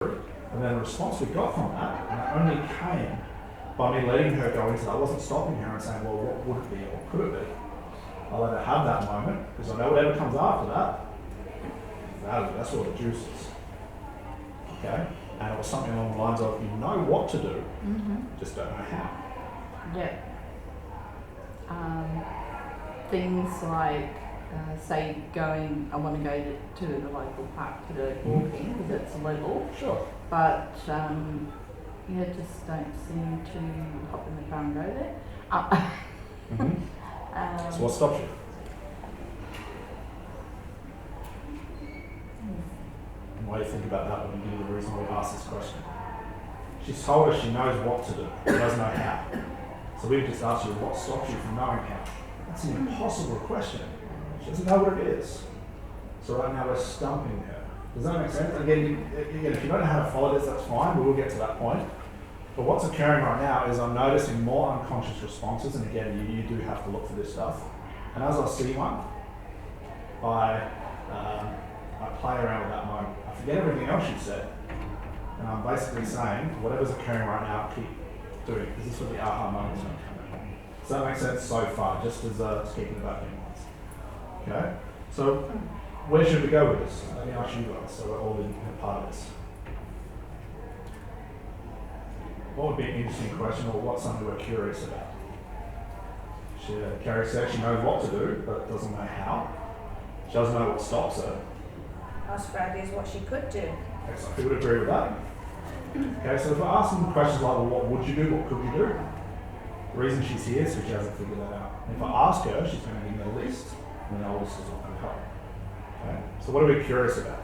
And then the response we got from that, and it only came by me letting her go into that. I wasn't stopping her and saying, well, what would it be or could it be? I let her have that moment, because I know whatever comes after that, that's all the juice is. Okay? And it was something along the lines of, you know what to do, just don't know how. Yeah. Things like, say, I want to go to the local park to do walking because it's legal. Sure. But just don't seem to hop in the car and go there. So what stops you? And why do you think about that when you give the reason why we asked this question? She's told us she knows what to do, she doesn't know how. So we've just asked you, what stops you from knowing how? That's an impossible question. She doesn't know what it is. So right now we're stumping her. Does that make sense? Again, if you don't know how to follow this, that's fine. We will get to that point. But what's occurring right now is I'm noticing more unconscious responses, and again, you do have to look for this stuff. And as I see one, I play around with that moment. I forget everything else you said, and I'm basically saying, whatever's occurring right now, keep doing it, because this is where the aha moment's going to come in. Does that make sense so far, just as speaking about nuance? Okay? So, where should we go with this? Let me ask you guys, so we're all in a part of this. What would be an interesting question, or what's something we're curious about? Carrie said she knows what to do, but doesn't know how. She doesn't know what stops her. How strategy is what she could do. Excellent. Who would agree with that? Okay, so if we're asking questions like, well, what would you do, what could you do? The reason she's here is because she hasn't figured that out. And if I ask her, she's going to give me a list, and then the list is not going to help. Okay, so what are we curious about?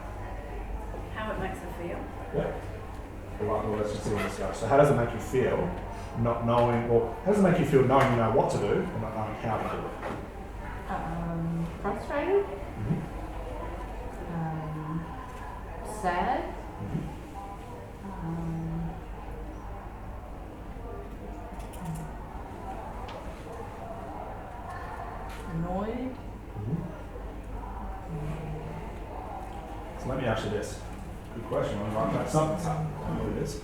How it makes her feel. Yeah. Well, let's just see where this goes. So how does it make you feel not knowing, or how does it make you feel knowing you know what to do and not knowing how to do it? Frustrated. Sad. Annoyed. So let me ask you this. Good question. I'm write that something's happened. I don't know what it is.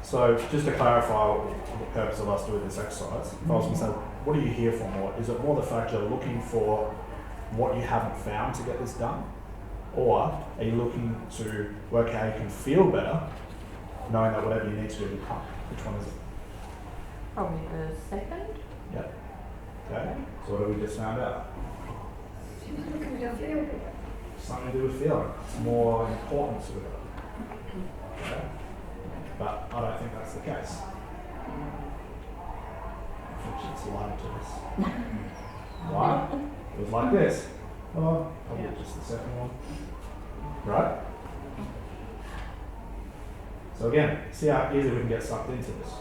So just to clarify the purpose of us doing this exercise, if I was going to say, what are you here for more? Is it more the fact you're looking for what you haven't found to get this done? Or are you looking to work out how you can feel better, knowing that whatever you need to do will come? Which one is it? Probably the second. Yep. Okay. So what have we just found out? Something to do with feeling. It's more important to it. Okay. But I don't think that's the case. Unfortunately, it's lying to us. Why? It was like this. Oh, probably just the second one. Right? So again, see how easy we can get sucked into this.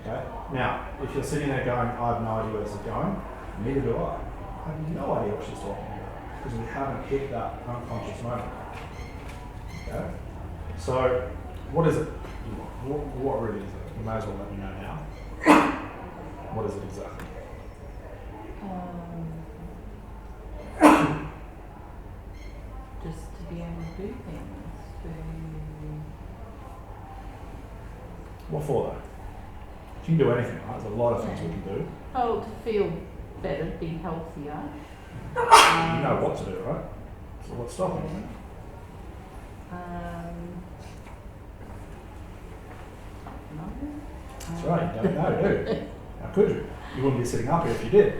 Okay? Now, if you're sitting there going, I have no idea where this is going, neither do I. I have no idea what she's talking about, because we haven't hit that unconscious moment. Okay? So, what is it? What really is it? You may as well let me know now. What is it exactly? Just to be able to do things. What for though? You can do anything, right? There's a lot of things we can do. Oh, to feel better, be healthier. You know what to do, right? So what's stopping you? That's right, you don't know, do you? How could you? You wouldn't be sitting up here if you did.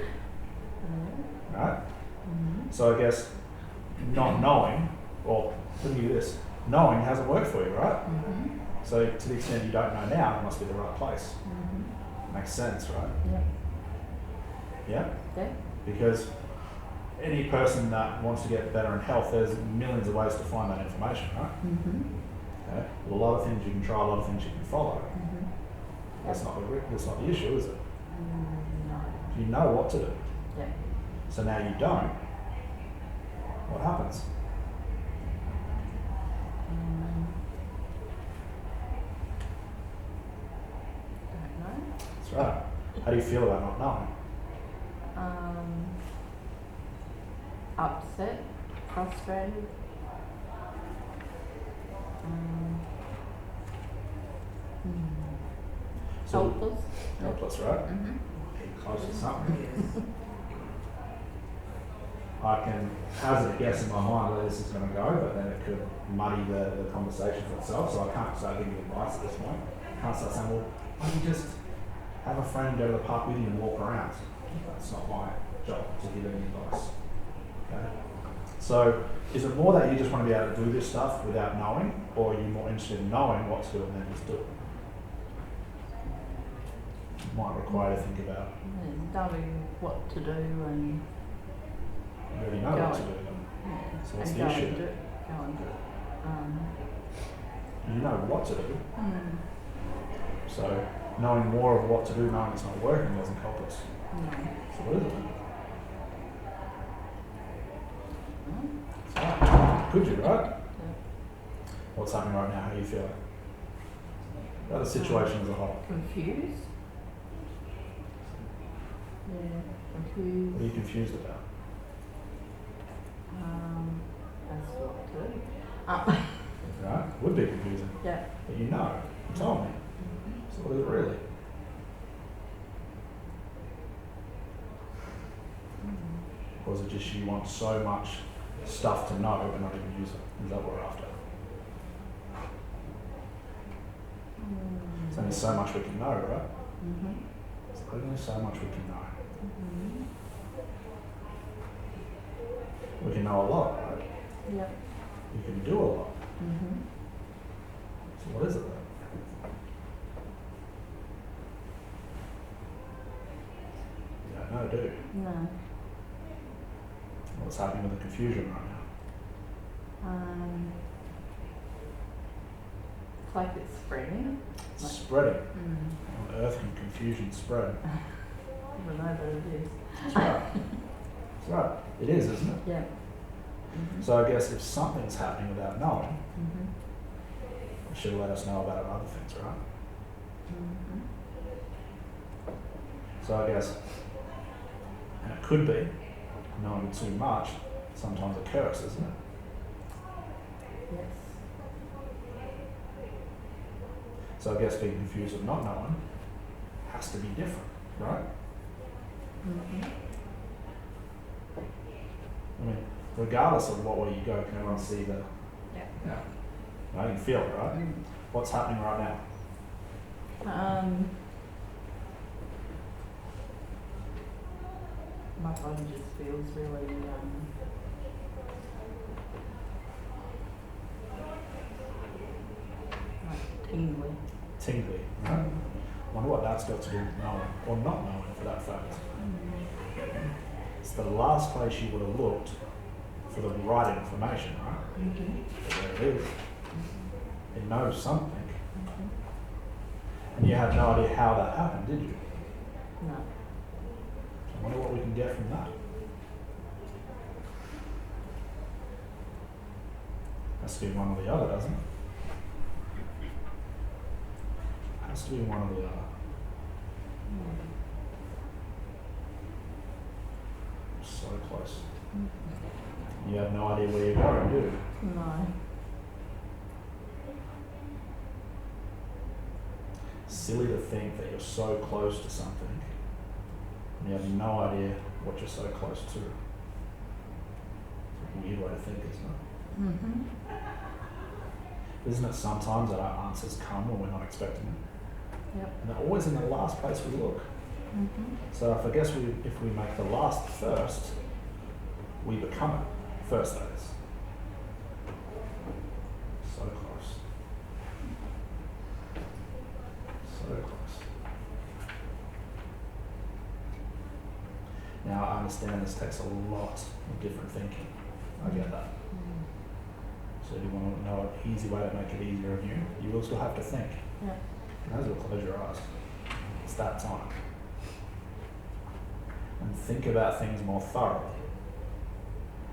Right? So I guess not knowing, or let me do this, knowing hasn't worked for you, right? So to the extent you don't know now, it must be the right place. Makes sense, right? Yeah? Because any person that wants to get better in health, there's millions of ways to find that information, right? Okay? A lot of things you can try, a lot of things you can follow. That's not the issue, is it? No. You know what to do. Yeah. So now you don't. What happens? Don't know. That's right. How do you feel about not knowing? Upset, frustrated. Helpless. Helpless, right? Mm-hmm. Getting close to something. I can hazard a guess in my mind where this is going to go, but then it could muddy the conversation for itself, so I can't start giving advice at this point. I can't start saying, well, why don't you just have a friend go to the park with you and walk around? That's not my job to give any advice. Okay? So, is it more that you just want to be able to do this stuff without knowing, or are you more interested in knowing what to do and then just do it? It might require to think about. Knowing what to do and You already know what to do. So what's and the go issue? and do it. Go and do it. You know what to do. Mm, So knowing more of what to do, knowing it's not working, doesn't help us. no. So what is it? Mm, It's right. Could you, right? yeah. What's happening right now? How are you feeling? About the situation as a whole. Confused. Yeah, What confused. are you confused about? That's what to do. Right? Would be confusing. Yeah. But you know. You told me. So what is it really? Or is it just you want so much stuff to know but not even use it? Is that what we're after? There's only so much we can know, right? Mm-hmm. There's only so much we can know. Mm-hmm. We can know a lot, right? Yep. You can do a lot. Mm-hmm. So what is it then? You don't know, do you? No. What's happening with the confusion right now? It's like it's spreading. It's spreading. Mm. On earth can confusion spread? I don't know, but it is. That's right. That's right. It is, isn't it? Yeah. Mm-hmm. So I guess if something's happening without knowing, Mm-hmm. it should let us know about other things, right? Mm-hmm. So I guess, and it could be, knowing too much, sometimes a curse, isn't it? Yes. So I guess being confused with not knowing has to be different, right? Mm-hmm. I mean, regardless of what way you go, can everyone see the... Yeah. Yeah. I can feel it, right? Mm. What's happening right now? My body just feels really like tingly. Tingly, right? Wonder what that's got to do with knowing, or not knowing for that fact. It's the last place you would have looked for the right information, right? Mm-hmm. But there it is. It knows something. And you had no idea how that happened, did you? No. I wonder what we can get from that. Has to be one or the other, doesn't it? Has to be one or the other. So close. You have no idea where you're going, do you? No. Silly to think that you're so close to something and you have no idea what you're so close to. It's a weird way to think, isn't it? Mm-hmm. Isn't it sometimes that our answers come when we're not expecting them? Yep. And they're always in the last place we look. Mm-hmm. So if we make the last first, we become it. First, that is. So close. So close. Now I understand this takes a lot of different thinking. I get that. So if you want to know an easy way to make it easier on you, you will still have to think. Yeah. You may as well close your eyes. It's that time. And think about things more thoroughly.